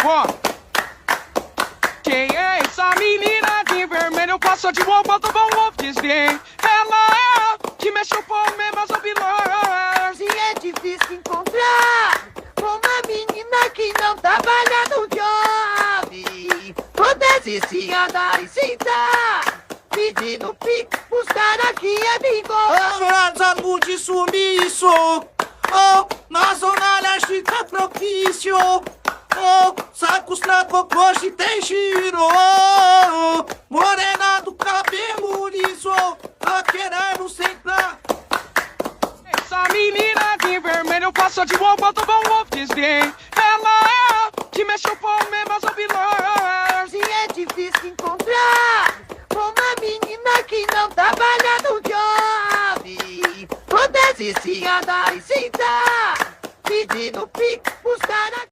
Ó. Quem é essa menina de vermelho? Passou de boa, bota bom dizer. Ela é que mexeu com mesmas opiniões. Se é difícil encontrar uma menina que não trabalha no job, pudesse se andar e sentar, pedindo pique, buscar aqui é bingo. Abraçado de sumiço, oh, na zona leste tá propício. Oh, sacos na cocoche tem giro, oh, morena do cabelo liso, tá querendo sentar. Essa menina de vermelho passou de boa, bota bom dizer. Ela é que mexeu com mesmas opiniões. Se é difícil encontrar uma menina que não trabalha no job, pudesse se andar e sentar, pedindo pique, buscar